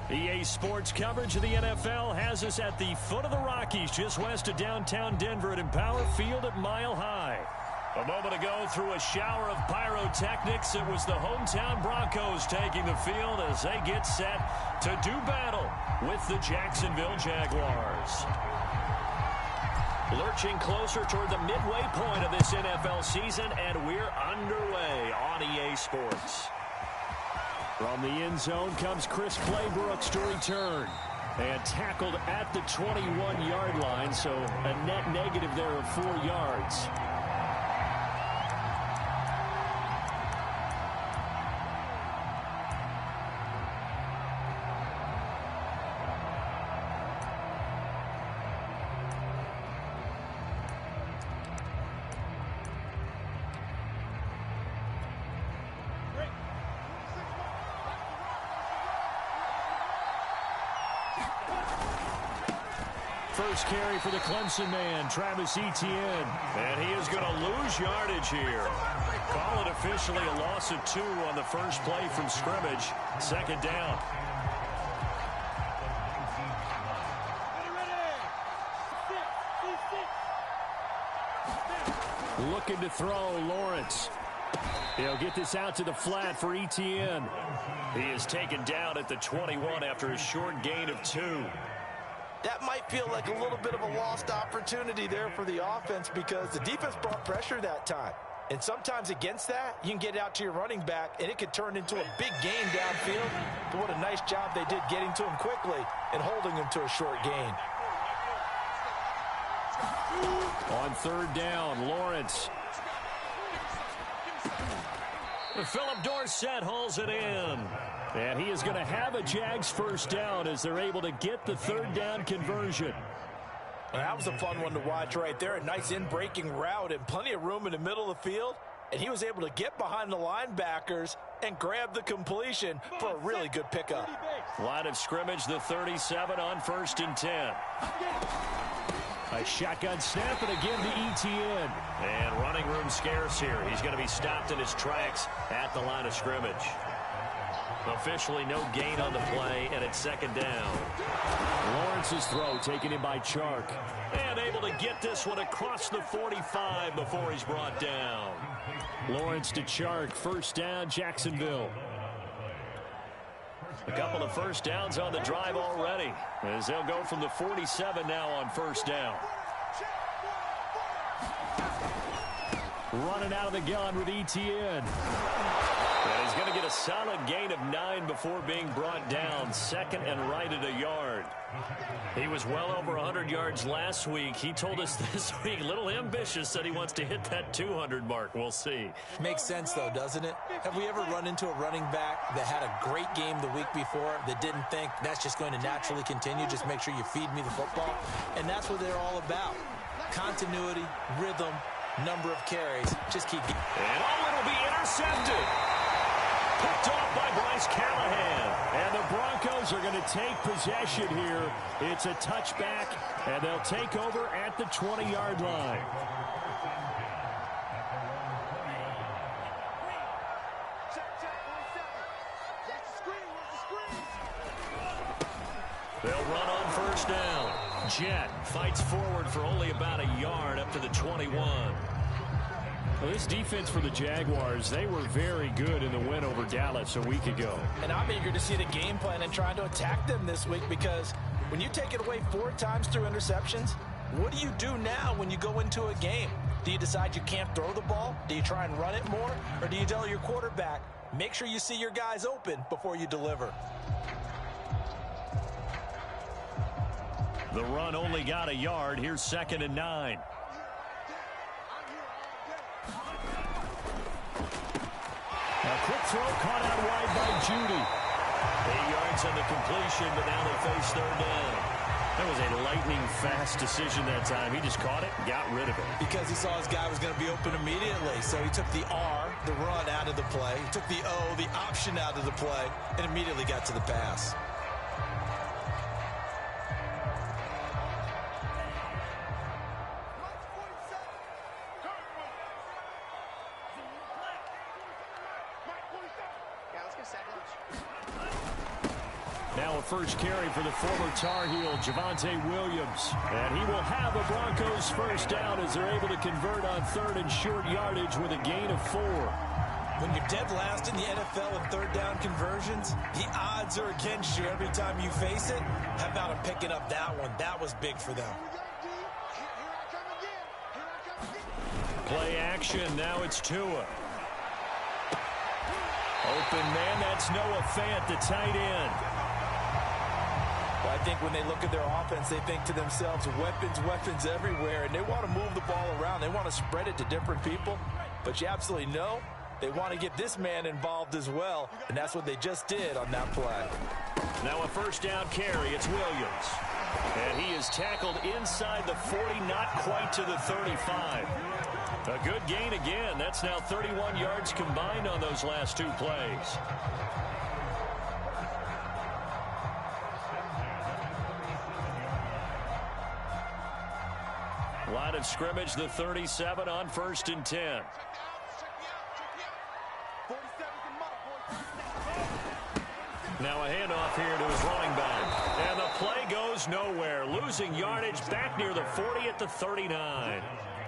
EA Sports coverage of the NFL has us at the foot of the Rockies, just west of downtown Denver at Empower Field at Mile High. A moment ago, through a shower of pyrotechnics, it was the hometown Broncos taking the field as they get set to do battle with the Jacksonville Jaguars. Lurching closer toward the midway point of this NFL season, and we're underway on EA Sports. From the end zone comes Chris Claybrooks to return. And tackled at the 21-yard line, so a net negative there of 4 yards. First carry for the Clemson man, Travis Etienne. And he is going to lose yardage here. Call it officially a loss of 2 on the first play from scrimmage. Second down. Looking to throw, Lawrence. He'll get this out to the flat for Etienne. He is taken down at the 21 after a short gain of 2. That might feel like a little bit of a lost opportunity there for the offense because the defense brought pressure that time. And sometimes against that, you can get it out to your running back, and it could turn into a big gain downfield. But what a nice job they did getting to him quickly and holding him to a short gain. On third down, Lawrence. Philip Dorsett hauls it in. And he is going to have a Jags first down as they're able to get the third down conversion. Well, that was a fun one to watch right there. A nice in-breaking route and plenty of room in the middle of the field. And he was able to get behind the linebackers and grab the completion for a really good pickup. Line of scrimmage, the 37 on 1st and 10. A shotgun snap, and again to Etienne. And running room scarce here. He's going to be stopped in his tracks at the line of scrimmage. Officially no gain on the play, and it's second down. Lawrence's throw taken in by Chark. And able to get this one across the 45 before he's brought down. Lawrence to Chark, first down, Jacksonville. A couple of first downs on the drive already, as they'll go from the 47 now on first down. Running out of the gun with Etienne. And he's going to get a solid gain of 9 before being brought down. Second and right at a yard. He was well over 100 yards last week. He told us this week, a little ambitious, said he wants to hit that 200 mark. We'll see. Makes sense, though, doesn't it? Have we ever run into a running back that had a great game the week before that didn't think that's just going to naturally continue? Just make sure you feed me the football. And that's what they're all about. Continuity, rhythm, number of carries. Just keep getting. And it'll be intercepted. Picked off by Bryce Callahan. And the Broncos are going to take possession here. It's a touchback, and they'll take over at the 20-yard line. They'll run on first down. Jet fights forward for only about a yard up to the 21. Well, this defense for the Jaguars, they were very good in the win over Dallas a week ago. And I'm eager to see the game plan and trying to attack them this week because when you take it away 4 times through interceptions, what do you do now when you go into a game? Do you decide you can't throw the ball? Do you try and run it more? Or do you tell your quarterback, make sure you see your guys open before you deliver? The run only got a yard. Here's 2nd and 9. A quick throw caught out wide by Judy. 8 yards on the completion, but now they face third down. That was a lightning-fast decision that time. He just caught it and got rid of it. Because he saw his guy was going to be open immediately. So he took the R, the run, out of the play. He took the O, the option, out of the play, and immediately got to the pass. Now a first carry for the former Tar Heel, Javonte Williams. And he will have a Broncos first down as they're able to convert on third and short yardage with a gain of 4. When you're dead last in the NFL in third down conversions, the odds are against you every time you face it. How about him picking up that one? That was big for them. Play action. Now it's Tua. Open man. That's Noah Fant, the tight end. Well, I think when they look at their offense, they think to themselves, weapons everywhere, and they want to move the ball around. They want to spread it to different people, but you absolutely know they want to get this man involved as well, and that's what they just did on that play. Now a first down carry. It's Williams. And he is tackled inside the 40, not quite to the 35. A good gain again. That's now 31 yards combined on those last 2 plays. Line of scrimmage, the 37 on 1st and 10. Now a handoff here to his running back. And the play goes nowhere. Losing yardage back near the 40 at the 39.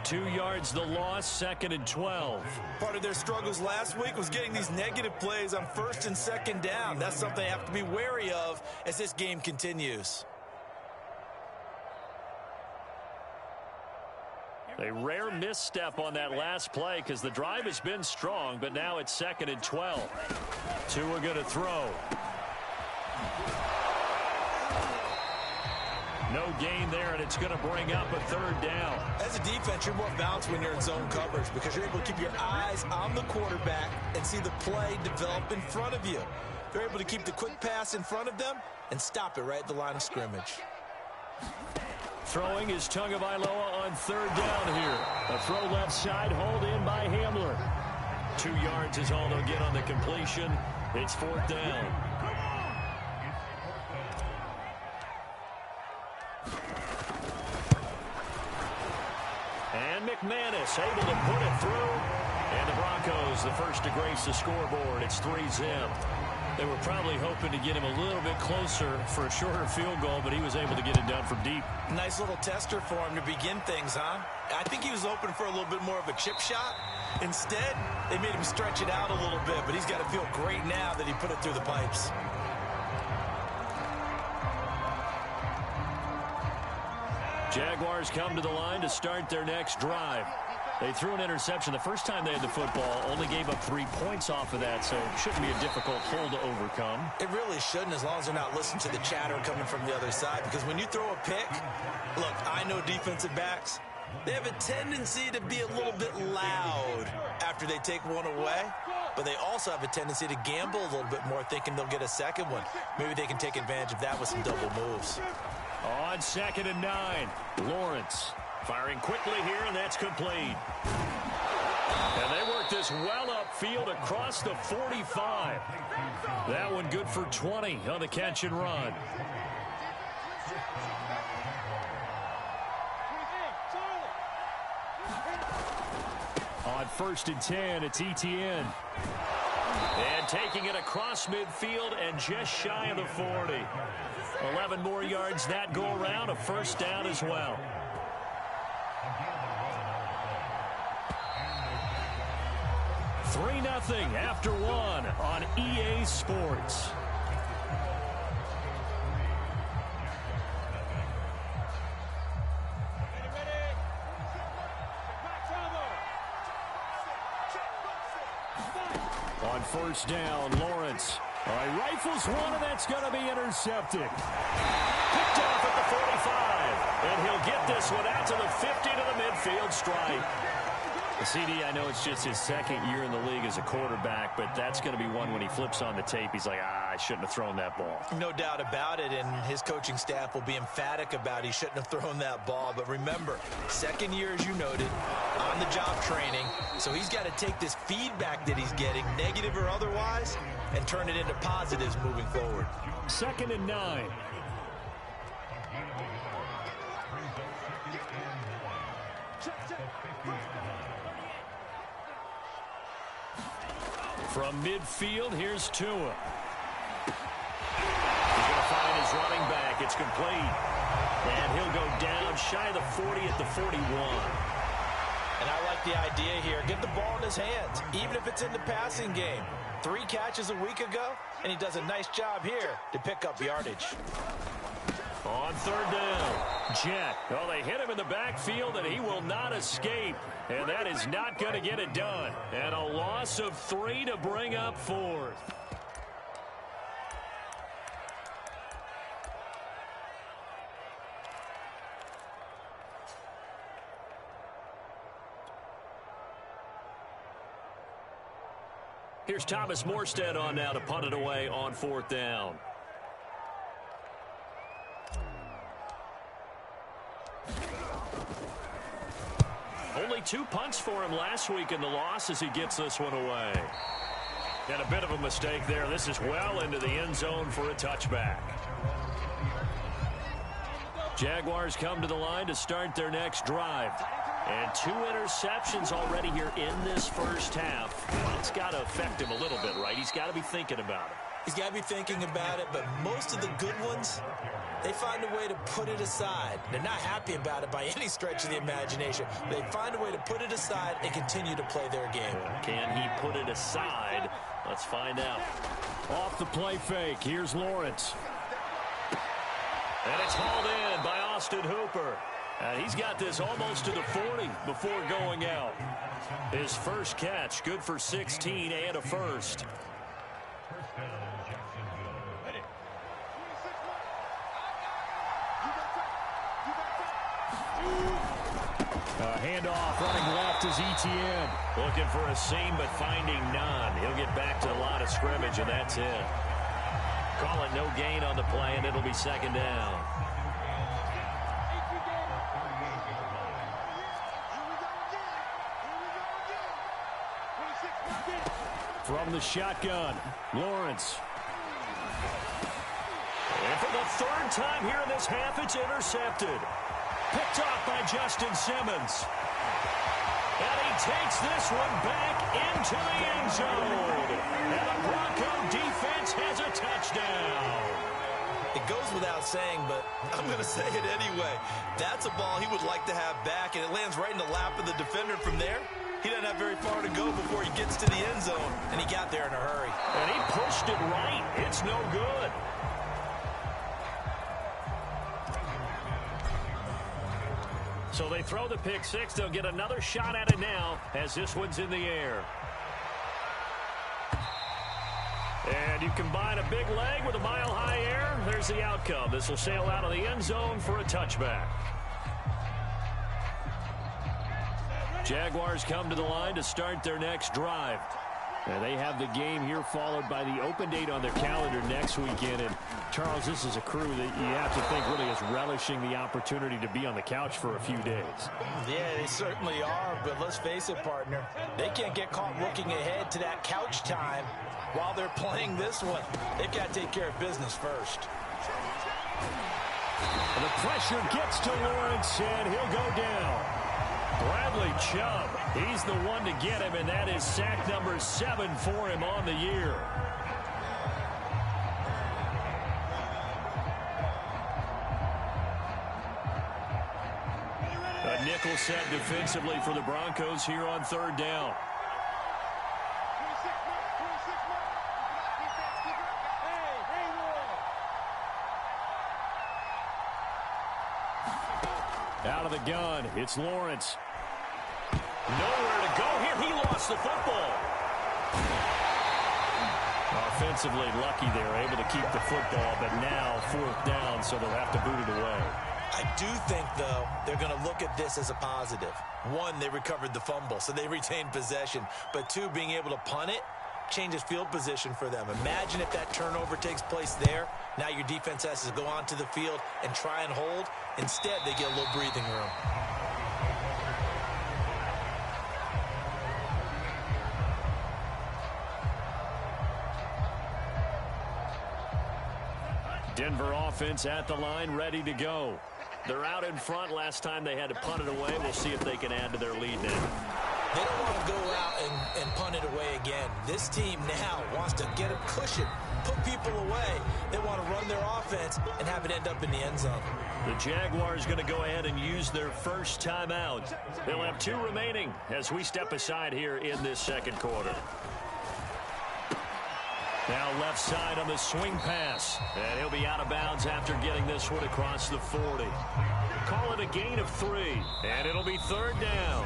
2 yards the loss, 2nd and 12. Part of their struggles last week was getting these negative plays on 1st and 2nd down. That's something they have to be wary of as this game continues. A rare misstep on that last play because the drive has been strong, but now it's 2nd and 12. Tua going to throw. No gain there, and it's going to bring up a 3rd down. As a defense, you're more balanced when you're in zone coverage because you're able to keep your eyes on the quarterback and see the play develop in front of you. They're able to keep the quick pass in front of them and stop it right at the line of scrimmage. Throwing is Tagovailoa on 3rd down here. A throw left side, hauled in by Hamler. 2 yards is all they'll get on the completion. It's 4th down. And McManus able to put it through. And the Broncos, the first to grace the scoreboard. It's 3-zip. They were probably hoping to get him a little bit closer for a shorter field goal, but he was able to get it down from deep. Nice little tester for him to begin things, huh? I think he was open for a little bit more of a chip shot. Instead, they made him stretch it out a little bit, but he's got to feel great now that he put it through the pipes. Jaguars come to the line to start their next drive. They threw an interception the first time they had the football, only gave up 3 points off of that, so it shouldn't be a difficult hole to overcome. It really shouldn't, as long as they're not listening to the chatter coming from the other side, because when you throw a pick, look, I know defensive backs, they have a tendency to be a little bit loud after they take one away, but they also have a tendency to gamble a little bit more, thinking they'll get a second one. Maybe they can take advantage of that with some double moves. On 2nd and 9, Lawrence firing quickly here, and that's complete. And they work this well upfield across the 45. That one good for 20 on the catch and run. On 1st and 10, it's Etienne. And taking it across midfield and just shy of the 40. 11 more yards that go around, a first down as well. Three 0 after one on EA Sports. On 1st down, Lawrence. All right, rifles one, and that's going to be intercepted. Picked off at the 45, and he'll get this one out to the 50 to the midfield stripe. CD, I know it's just his 2nd year in the league as a quarterback, but that's going to be one when he flips on the tape, he's like, I shouldn't have thrown that ball. No doubt about it, and his coaching staff will be emphatic about he shouldn't have thrown that ball. But remember, 2nd year, as you noted, on-the-job training, so he's got to take this feedback that he's getting, negative or otherwise, and turn it into positives moving forward. 2nd and 9. From midfield, here's Tua. He's going to incomplete. And he'll go down shy of the 40 at the 41. And I like the idea here. Get the ball in his hands, even if it's in the passing game. 3 catches a week ago, and he does a nice job here to pick up yardage. On third down, Jet. Oh, they hit him in the backfield, and he will not escape. And that is not going to get it done. And a loss of 3 to bring up 4th. Here's Thomas Morstead on now to punt it away on 4th down. Only 2 punts for him last week in the loss as he gets this one away. And a bit of a mistake there. This is well into the end zone for a touchback. Jaguars come to the line to start their next drive. And 2 interceptions already here in this first half. It's got to affect him a little bit, right? He's got to be thinking about it. He's got to be thinking about it, but most of the good ones, they find a way to put it aside. They're not happy about it by any stretch of the imagination. They find a way to put it aside and continue to play their game. Can he put it aside? Let's find out. Off the play fake, here's Lawrence. And it's hauled in by Austin Hooper. And he's got this almost to the 40 before going out. His first catch, good for 16 and a first. Handoff running left is ETN. Looking for a seam but finding none. He'll get back to the line of scrimmage and that's it. Call it no gain on the play and it'll be 2nd down. From the shotgun, Lawrence. And for the 3rd time here in this half, it's intercepted. Picked off by Justin Simmons. And he takes this one back into the end zone. And the Bronco defense has a touchdown. It goes without saying, but I'm going to say it anyway. That's a ball he would like to have back, and it lands right in the lap of the defender from there. He doesn't have very far to go before he gets to the end zone, and he got there in a hurry. And he pushed it right. It's no good. So they throw the pick six. They'll get another shot at it now as this one's in the air. And you combine a big leg with a mile-high air. There's the outcome. This will sail out of the end zone for a touchback. Jaguars come to the line to start their next drive. And they have the game here followed by the open date on their calendar next weekend. And, Charles, this is a crew that you have to think really is relishing the opportunity to be on the couch for a few days. Yeah, they certainly are. But let's face it, partner, they can't get caught looking ahead to that couch time while they're playing this one. They've got to take care of business first. And the pressure gets to Lawrence, and he'll go down. Bradley Chubb, he's the one to get him, and that is sack number 7 for him on the year. A nickel set defensively for the Broncos here on 3rd down. Out of the gun, it's Lawrence. Nowhere to go here. He lost the football. Offensively lucky they're able to keep the football, but now 4th down, so they'll have to boot it away. I do think, though, they're going to look at this as a positive. 1, they recovered the fumble, so they retained possession. But 2, being able to punt it changes field position for them. Imagine if that turnover takes place there. Now your defense has to go onto the field and try and hold. Instead, they get a little breathing room. Denver offense at the line, ready to go. They're out in front. Last time they had to punt it away. We'll see if they can add to their lead now. They don't want to go out and punt it away again. This team now wants to get a cushion, put people away. They want to run their offense and have it end up in the end zone. The Jaguars going to go ahead and use their first timeout. They'll have 2 remaining as we step aside here in this second quarter. Now left side on the swing pass. And he'll be out of bounds after getting this one across the 40. Call it a gain of 3. And it'll be 3rd down.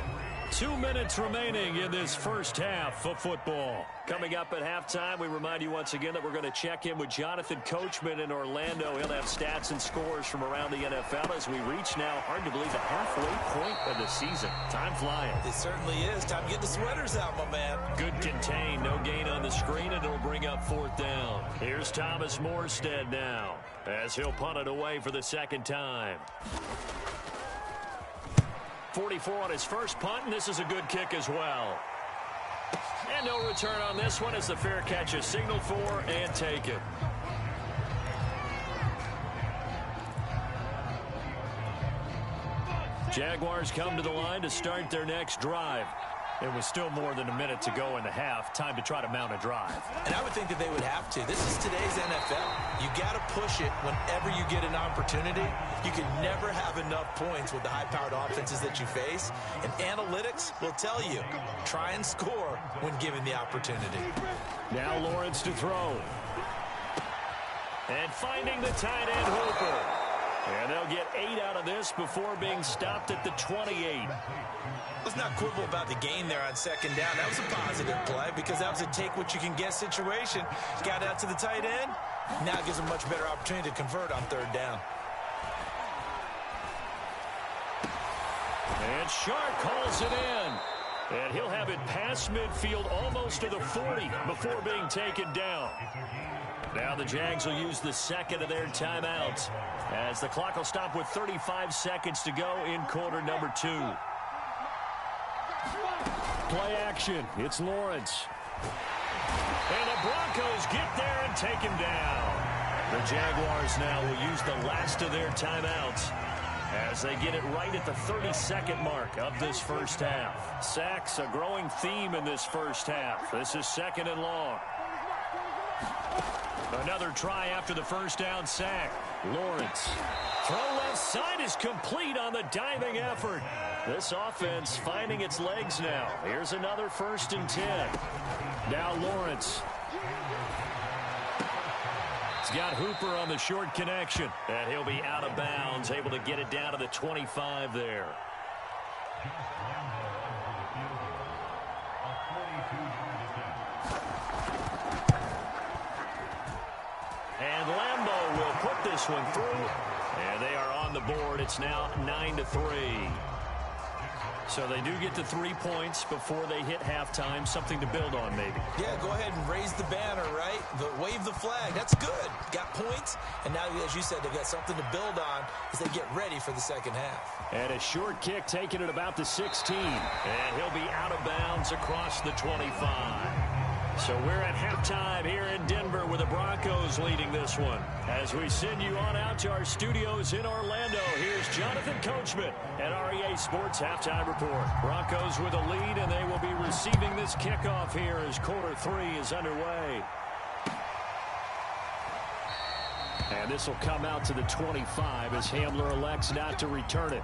2 minutes remaining in this first half of football. Coming up at halftime, we remind you once again that we're going to check in with Jonathan Coachman in Orlando. He'll have stats and scores from around the NFL as we reach now, hard to believe, the halfway point of the season. Time flying. It certainly is. Time to get the sweaters out, my man. Good contain. No gain on the screen, and it'll bring up 4th down. Here's Thomas Morstead now as he'll punt it away for the second time. 44 on his first punt, and this is a good kick as well. And no return on this one as the fair catch is signaled for and taken. Jaguars come to the line to start their next drive. It was still more than a minute to go in the half. Time to try to mount a drive. And I would think that they would have to. This is today's NFL. You got to push it whenever you get an opportunity. You can never have enough points with the high-powered offenses that you face. And analytics will tell you, try and score when given the opportunity. Now Lawrence to throw. And finding the tight end Hooper. And they'll get 8 out of this before being stopped at the 28. Let's not quibble about the gain there on 2nd down. That was a positive play because that was a take-what-you-can-get situation. Got out to the tight end. Now it gives them a much better opportunity to convert on 3rd down. And Shark calls it in. And he'll have it past midfield almost to the 40 before being taken down. Now the Jags will use the second of their timeouts as the clock will stop with 35 seconds to go in quarter number 2. Play action. It's Lawrence. And the Broncos get there and take him down. The Jaguars now will use the last of their timeouts as they get it right at the 32nd mark of this first half. Sacks, a growing theme in this first half. This is 2nd and long. Another try after the first down sack. Lawrence. Throw left side is complete on the diving effort. This offense finding its legs now. Here's another 1st and 10. Now Lawrence. He's got Hooper on the short connection. And he'll be out of bounds, able to get it down to the 25 there. And Lambeau will put this one through. And they are on the board. It's now 9-3. So they do get to 3 points before they hit halftime. Something to build on, maybe. Yeah, go ahead and raise the banner, right? Wave the flag. That's good. Got points. And now, as you said, they've got something to build on as they get ready for the second half. And a short kick taken at about the 16. And he'll be out of bounds across the 25. So we're at halftime here in Denver with the Broncos leading this one. As we send you on out to our studios in Orlando, here's Jonathan Coachman at REA Sports Halftime Report. Broncos with a lead, and they will be receiving this kickoff here as quarter 3 is underway. And this will come out to the 25 as Hamler elects not to return it.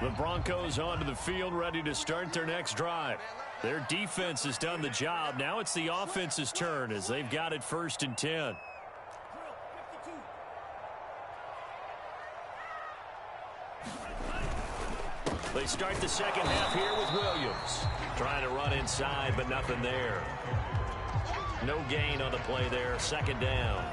The Broncos onto the field, ready to start their next drive. Their defense has done the job. Now it's the offense's turn as they've got it 1st and 10. They start the second half here with Williams. Trying to run inside, but nothing there. No gain on the play there. 2nd down.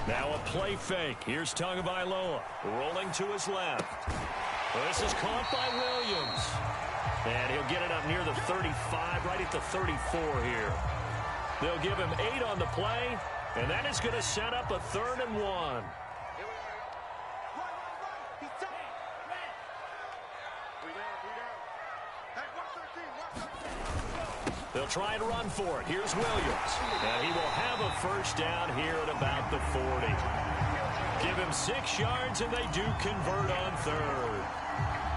Now a play fake. Here's Tagovailoa rolling to his left. This is caught by Williams. And he'll get it up near the 35, right at the 34 here. They'll give him 8 on the play, and that is going to set up a 3rd and 1. They'll try and run for it. Here's Williams. And he will have a first down here at about the 40. Give him 6 yards, and they do convert on third.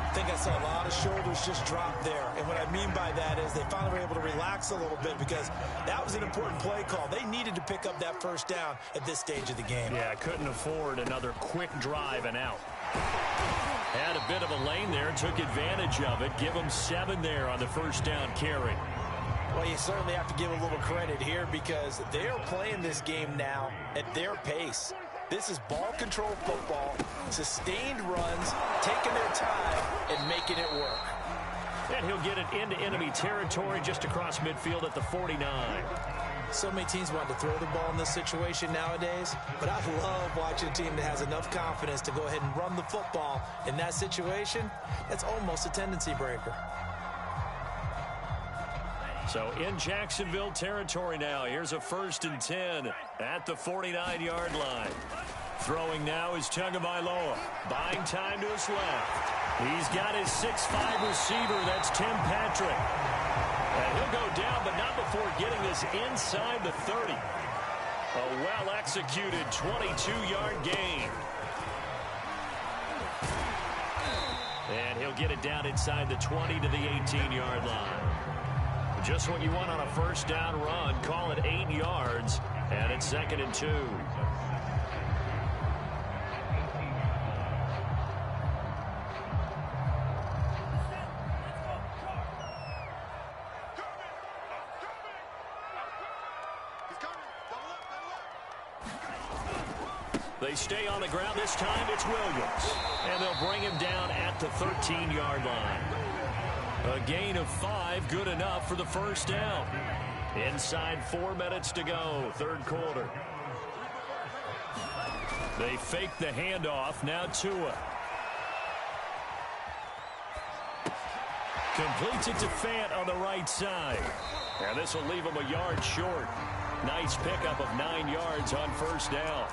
I think I saw a lot of shoulders just drop there. And what I mean by that is they finally were able to relax a little bit because that was an important play call. They needed to pick up that first down at this stage of the game. Yeah, couldn't afford another quick drive and out. Had a bit of a lane there, took advantage of it. Give them 7 there on the first down carry. Well, you certainly have to give a little credit here because they are playing this game now at their pace. This is ball control football, sustained runs, taking their time, and making it work. And he'll get it into enemy territory just across midfield at the 49. So many teams want to throw the ball in this situation nowadays, but I love watching a team that has enough confidence to go ahead and run the football. In that situation, that's almost a tendency breaker. So in Jacksonville territory now. Here's a 1st and 10 at the 49-yard line. Throwing now is Tagovailoa. Buying time to his left. He's got his 6'5 receiver. That's Tim Patrick. And he'll go down, but not before getting this inside the 30. A well-executed 22-yard gain. And he'll get it down inside the 20 to the 18-yard line. Just what you want on a first down run. Call it 8 yards, and it's 2nd and 2. They stay on the ground. This time it's Williams, and they'll bring him down at the 13-yard line. A gain of 5, good enough for the first down. Inside 4 minutes to go, third quarter. They fake the handoff, now Tua. Completes it to Fant on the right side. And this will leave him a yard short. Nice pickup of 9 yards on first down.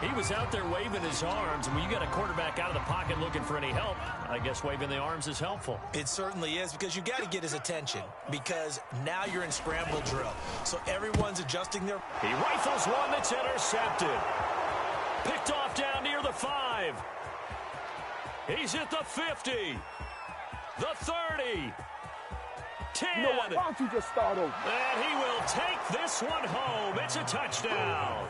He was out there waving his arms, and when you got a quarterback out of the pocket looking for any help, I guess waving the arms is helpful. It certainly is, because you got to get his attention, because now you're in scramble drill. So everyone's adjusting their... He rifles one that's intercepted. Picked off down near the 5. He's at the 50. The 30. 10. You know what? Why don't you just start over? And he will take this one home. It's a touchdown.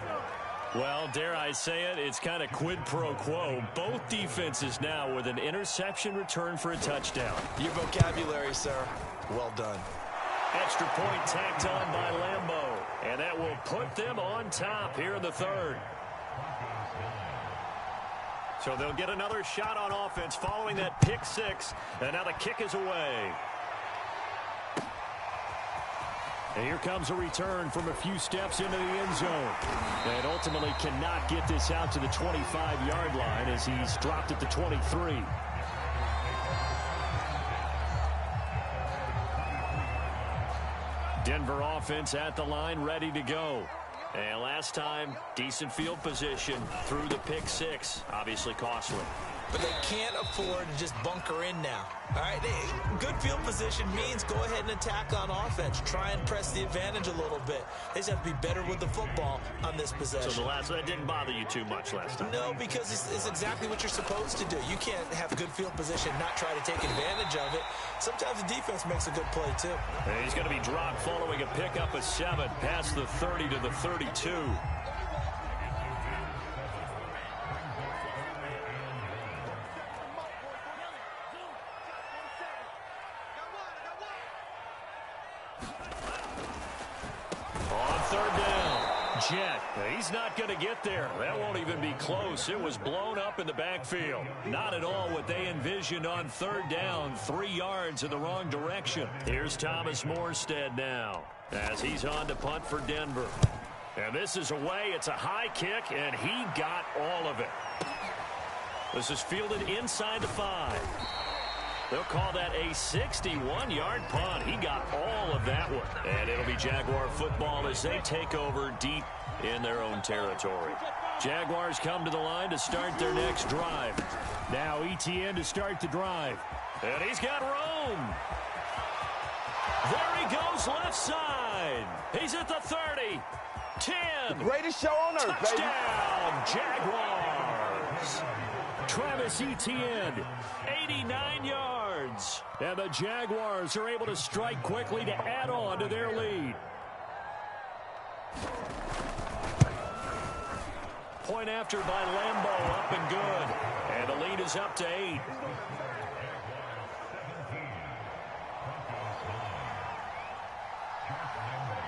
Well, dare I say it, it's kind of quid pro quo. Both defenses now with an interception return for a touchdown. Your vocabulary, sir. Well done. Extra point tacked on by Lambeau. And that will put them on top here in the third. So they'll get another shot on offense following that pick 6. And now the kick is away. And here comes a return from a few steps into the end zone. And ultimately cannot get this out to the 25-yard line as he's dropped at the 23. Denver offense at the line, ready to go. And last time, decent field position through the pick 6. Obviously costly. But they can't afford to just bunker in now. All right, good field position means go ahead and attack on offense. Try and press the advantage a little bit. They just have to be better with the football on this possession. So that didn't bother you too much last time? No, because it's exactly what you're supposed to do. You can't have good field position, not try to take advantage of it. Sometimes the defense makes a good play, too. And he's going to be dropped following a pickup of 7 past the 30 to the 32. Jet, he's not going to get there. That won't even be close. It was blown up in the backfield. Not at all what they envisioned on third down. 3 yards in the wrong direction. Here's Thomas Morstead now as he's on to punt for Denver. And this is away. It's a high kick, and he got all of it. This is fielded inside the 5. They'll call that a 61-yard punt. He got all of that one. And it'll be Jaguar football as they take over deep in their own territory. Jaguars come to the line to start their next drive. Now ETN to start the drive. And he's got room. There he goes left side. He's at the 30. 10. The greatest show on earth, touchdown, Jaguars. Travis Etienne, 89 yards. And the Jaguars are able to strike quickly to add on to their lead. Point after by Lambeau, up and good. And the lead is up to 8.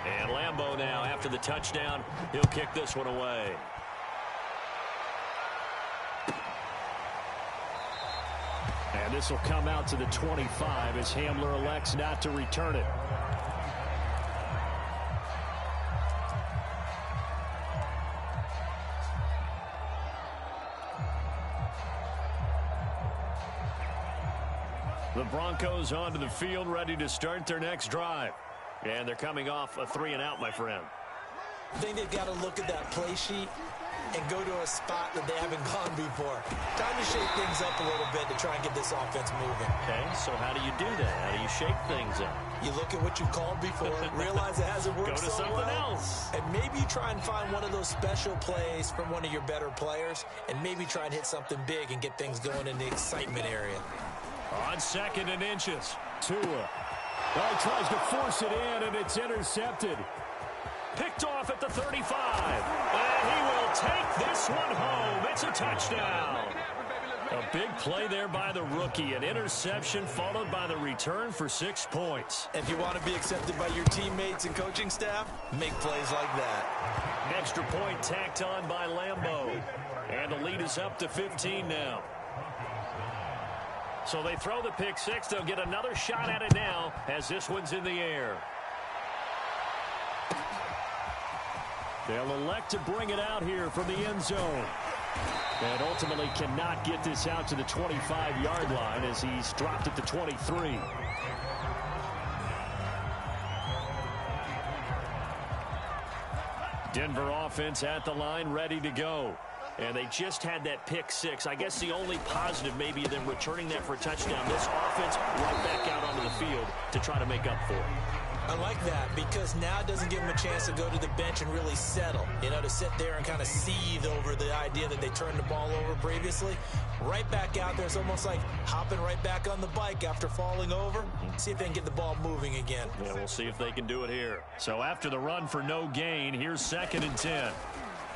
And Lambeau now, after the touchdown, he'll kick this one away. And this will come out to the 25 as Hamler elects not to return it. The Broncos onto the field, ready to start their next drive. And they're coming off a 3-and-out, my friend. I think they've got to look at that play sheet and go to a spot that they haven't gone before. Time to shake things up a little bit to try and get this offense moving. Okay, so how do you do that? How do you shake things up? You look at what you called before, realize it hasn't worked Go to so something well, else. and maybe you try and find one of those special plays from one of your better players, and maybe try and hit something big and get things going in the excitement area. On 2nd and inches, Tua. Well, he tries to force it in, and it's intercepted. Picked off at the 35. And he will take this one home. It's a touchdown. A big play there by the rookie. An interception followed by the return for 6 points. If you want to be accepted by your teammates and coaching staff, make plays like that. Extra point tacked on by Lambeau. And the lead is up to 15 now. So they throw the pick 6. They'll get another shot at it now as this one's in the air. They'll elect to bring it out here from the end zone. And ultimately cannot get this out to the 25-yard line as he's dropped at the 23. Denver offense at the line, ready to go. And they just had that pick 6. I guess the only positive maybe them returning that for a touchdown. This offense right back out onto the field to try to make up for it. I like that because now it doesn't give them a chance to go to the bench and really settle. You know, to sit there and kind of seethe over the idea that they turned the ball over previously. Right back out there. It's almost like hopping right back on the bike after falling over. See if they can get the ball moving again. Yeah, we'll see if they can do it here. So after the run for no gain, here's 2nd and 10.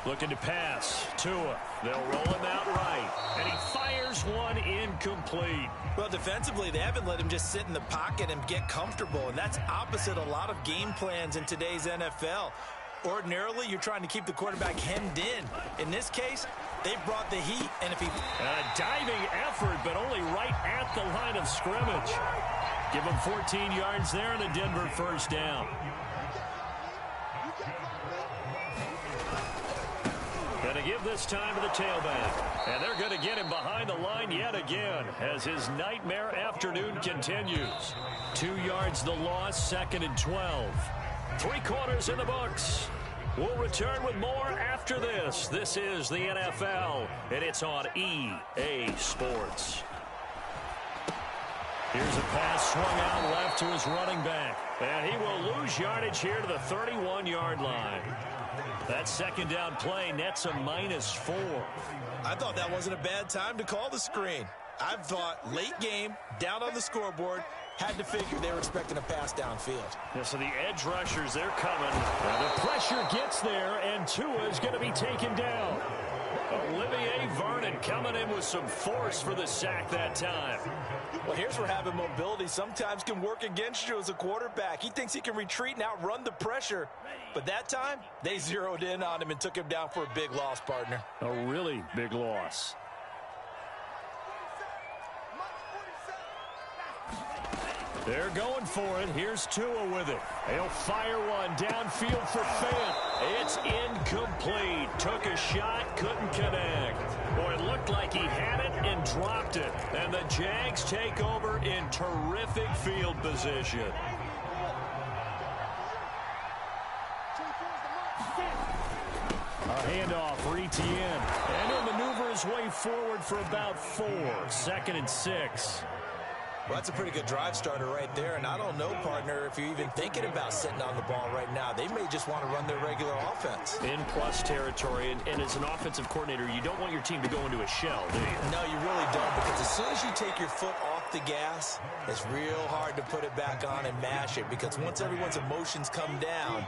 Looking to pass. Tua. They'll roll him out right. And he fires one incomplete. Well, defensively, they haven't let him just sit in the pocket and get comfortable. And that's opposite a lot of game plans in today's NFL. Ordinarily, you're trying to keep the quarterback hemmed in. In this case, they've brought the heat. And if he... A diving effort, but only right at the line of scrimmage. Give him 14 yards there and a Denver first down. Going to give this time to the tailback. And they're going to get him behind the line yet again as his nightmare afternoon continues. 2 yards the loss, 2nd and 12. 3 quarters in the books. We'll return with more after this. This is the NFL, and it's on EA Sports. Here's a pass swung out left to his running back. And he will lose yardage here to the 31-yard line. That 2nd down play nets a -4. I thought that wasn't a bad time to call the screen. I thought late game, down on the scoreboard, had to figure they were expecting a pass downfield. Yeah, so the edge rushers, they're coming. Now the pressure gets there, and Tua is going to be taken down. Olivier Vernon coming in with some force for the sack that time. Well, here's where having mobility sometimes can work against you as a quarterback. He thinks he can retreat and outrun the pressure. But that time, they zeroed in on him and took him down for a big loss, partner. A really big loss. They're going for it. Here's Tua with it. He'll fire one downfield for Fant. It's incomplete. Took a shot, couldn't connect. Boy, it looked like he had it and dropped it. And the Jags take over in terrific field position. A handoff for Etienne. And he'll maneuver his way forward for about 4. 2nd and 6. Well, that's a pretty good drive starter right there, and I don't know, partner, if you're even thinking about sitting on the ball right now. They may just want to run their regular offense. In plus territory, and as an offensive coordinator, you don't want your team to go into a shell, do you? No, you really don't, because as soon as you take your foot off the gas, it's real hard to put it back on and mash it, because once everyone's emotions come down,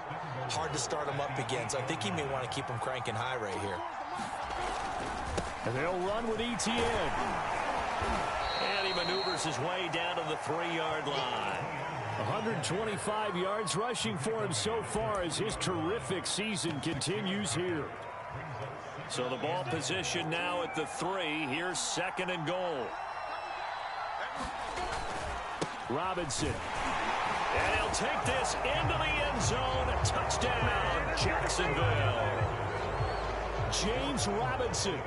hard to start them up again. So I think he may want to keep them cranking high right here. And they'll run with ETN. And he maneuvers his way down to the 3-yard line. 125 yards rushing for him so far as his terrific season continues here. So the ball position now at the 3. Here's 2nd and goal. Robinson. And he'll take this into the end zone. Touchdown, Jacksonville. James Robinson,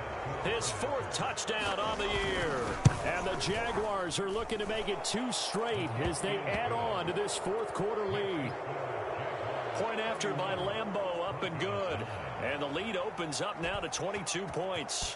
his 4th touchdown on the year. And the Jaguars are looking to make it 2 straight as they add on to this 4th quarter lead. Point after by Lambeau, up and good. And the lead opens up now to 22 points.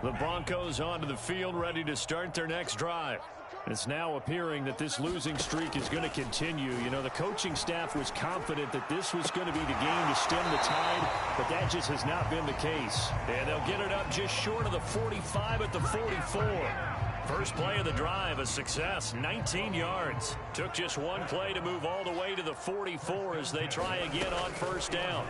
The Broncos onto the field, ready to start their next drive. It's now appearing that this losing streak is going to continue. You know, the coaching staff was confident that this was going to be the game to stem the tide, but that just has not been the case. And they'll get it up just short of the 45 at the 44. First play of the drive, a success, 19 yards. Took just one play to move all the way to the 44 as they try again on first down.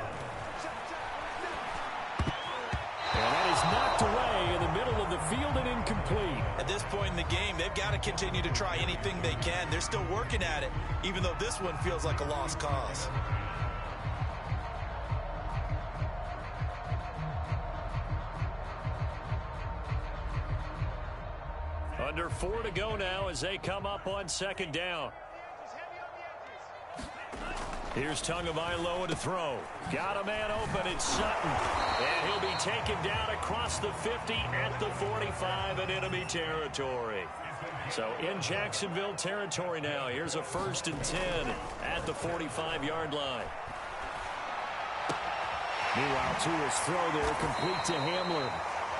And that is knocked away in the middle of the field and incomplete. At this point in the game, they've got to continue to try anything they can. They're still working at it, even though this one feels like a lost cause. Under 4 to go now as they come up on 2nd down. Here's Tagovailoa to throw. Got a man open. It's Sutton. And he'll be taken down across the 50 at the 45 in enemy territory. So in Jacksonville territory now. Here's a 1st and 10 at the 45-yard line. Meanwhile, Tua's throw there complete to Hamler.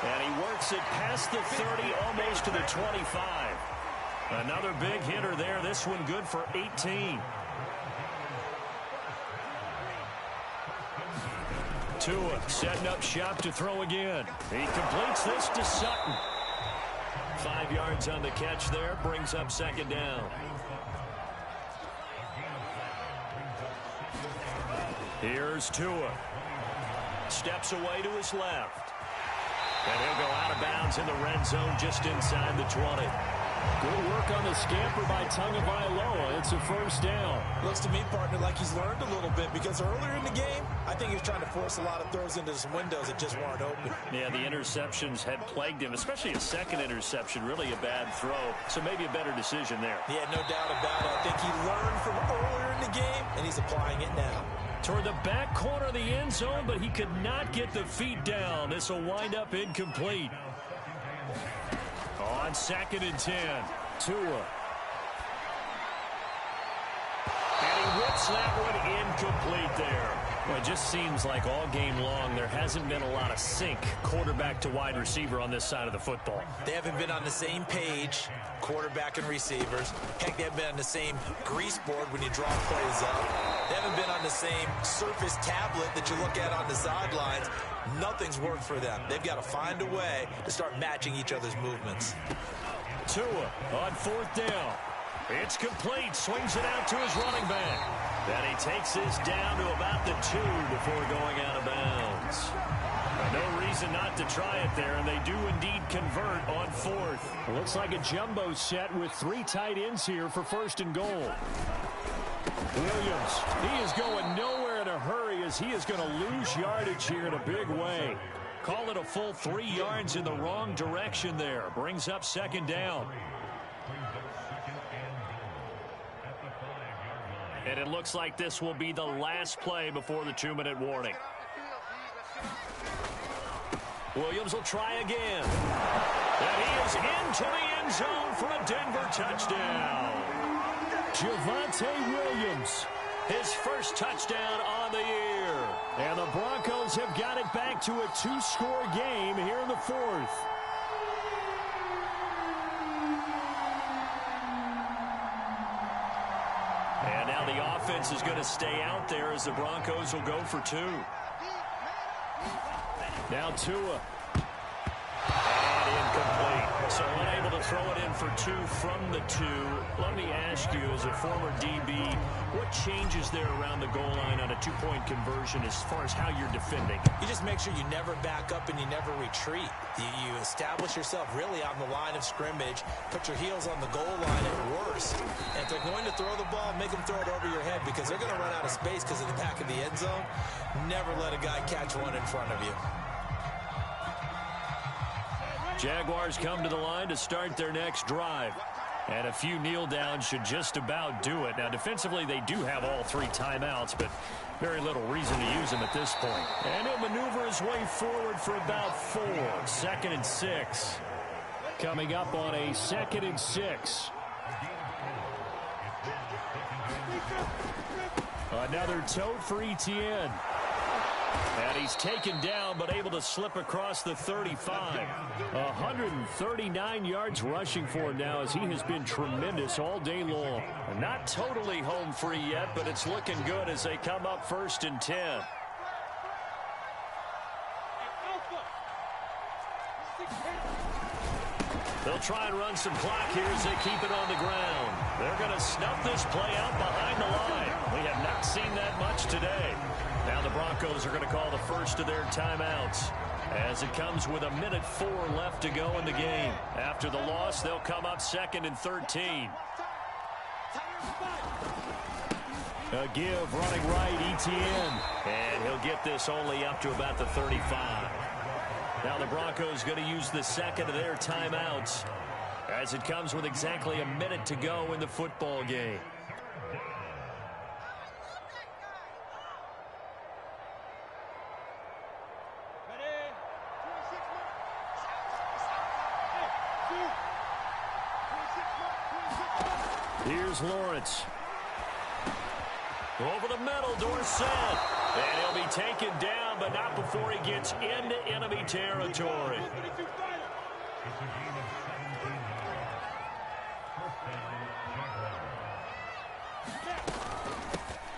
And he works it past the 30, almost to the 25. Another big hitter there. This one good for 18. Tua setting up shop to throw again. He completes this to Sutton. 5 yards on the catch there. Brings up 2nd down. Here's Tua. Steps away to his left. And he'll go out of bounds in the red zone just inside the 20. Good work on the scamper by Tagovailoa. It's a 1st down. Looks to me, partner, like he's learned a little bit, because earlier in the game, I think he was trying to force a lot of throws into some windows that just weren't open. Yeah, the interceptions had plagued him, especially a 2nd interception, really a bad throw. So maybe a better decision there. Yeah, no doubt about it. I think he learned from earlier in the game, and he's applying it now. Toward the back corner of the end zone, but he could not get the feet down. This will wind up incomplete. On 2nd and 10, Tua. And he whips that one incomplete there. Well, it just seems like all game long there hasn't been a lot of sync quarterback to wide receiver on this side of the football. They haven't been on the same page, quarterback and receivers. Heck, they haven't been on the same grease board when you draw plays up. They haven't been on the same surface tablet that you look at on the sidelines. Nothing's worked for them. They've got to find a way to start matching each other's movements. Tua on 4th down. It's complete. Swings it out to his running back. And he takes this down to about the 2 before going out of bounds. No reason not to try it there, and they do indeed convert on 4th. It looks like a jumbo set with 3 tight ends here for 1st and goal. Williams, he is going nowhere in a hurry as he is going to lose yardage here in a big way. Call it a full 3 yards in the wrong direction there. Brings up 2nd down. And it looks like this will be the last play before the 2-minute warning. Williams will try again. And he is into the end zone for a Denver touchdown. Javonte Williams, his first touchdown on the year. And the Broncos have got it back to a 2-score game here in the fourth. And now the offense is going to stay out there as the Broncos will go for 2. Now Tua. And incomplete. So unable to throw it in for 2 from the 2. Let me ask you, as a former DB, what changes there around the goal line on a 2-point conversion as far as how you're defending? You just make sure you never back up and you never retreat. You establish yourself really on the line of scrimmage, put your heels on the goal line at worst. And if they're going to throw the ball, make them throw it over your head because they're going to run out of space because of the back of the end zone. Never let a guy catch one in front of you. Jaguars come to the line to start their next drive. And a few kneel downs should just about do it. Now, defensively, they do have all 3 timeouts, but very little reason to use them at this point. And he'll maneuver his way forward for about 4. 2nd and 6. Coming up on a 2nd and 6. Another tote for Etienne. And he's taken down, but able to slip across the 35. 139 yards rushing for him now, as he has been tremendous all day long. Not totally home free yet, but it's looking good as they come up 1st and 10. They'll try and run some clock here as they keep it on the ground. They're going to snuff this play out behind the line. We have not seen that much today. Now the Broncos are going to call the first of their timeouts as it comes with 1:04 left to go in the game. After the loss, they'll come up 2nd and 13. A give running right, Etienne. And he'll get this only up to about the 35. Now the Broncos going to use the 2nd of their timeouts as it comes with exactly 1 minute to go in the football game. Here's Lawrence. Over the middle, Dorsett. And he'll be taken down, but not before he gets into enemy territory.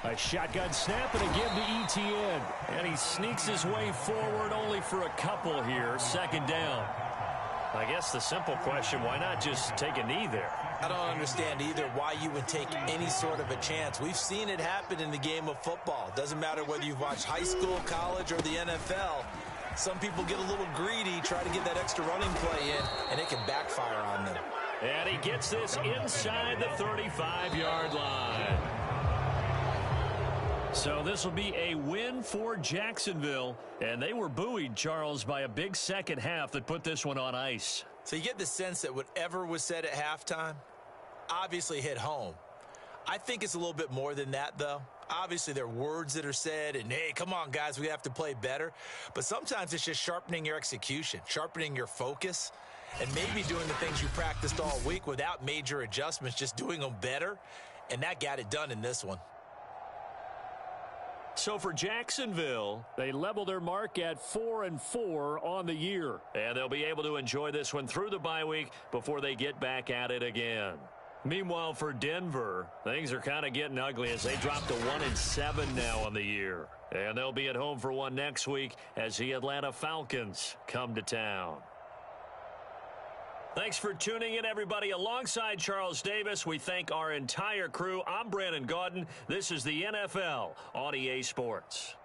A shotgun snap and a give to Etienne. And he sneaks his way forward only for a couple here. 2nd down. I guess the simple question, why not just take a knee there? I don't understand either why you would take any sort of a chance. We've seen it happen in the game of football. It doesn't matter whether you've watched high school, college, or the NFL. Some people get a little greedy, try to get that extra running play in, and it can backfire on them. And he gets this inside the 35-yard line. So this will be a win for Jacksonville. And they were buoyed, Charles, by a big second half that put this one on ice. So you get the sense that whatever was said at halftime obviously hit home. I think it's a little bit more than that, though. Obviously, there are words that are said, and, hey, come on, guys, we have to play better. But sometimes it's just sharpening your execution, sharpening your focus, and maybe doing the things you practiced all week without major adjustments, just doing them better. And that got it done in this one. So for Jacksonville, they level their mark at 4-4 on the year. And they'll be able to enjoy this one through the bye week before they get back at it again. Meanwhile, for Denver, things are kind of getting ugly as they drop to 1-7 now on the year. And they'll be at home for one next week as the Atlanta Falcons come to town. Thanks for tuning in, everybody. Alongside Charles Davis, we thank our entire crew. I'm Brandon Gaudin. This is the NFL on EA Sports.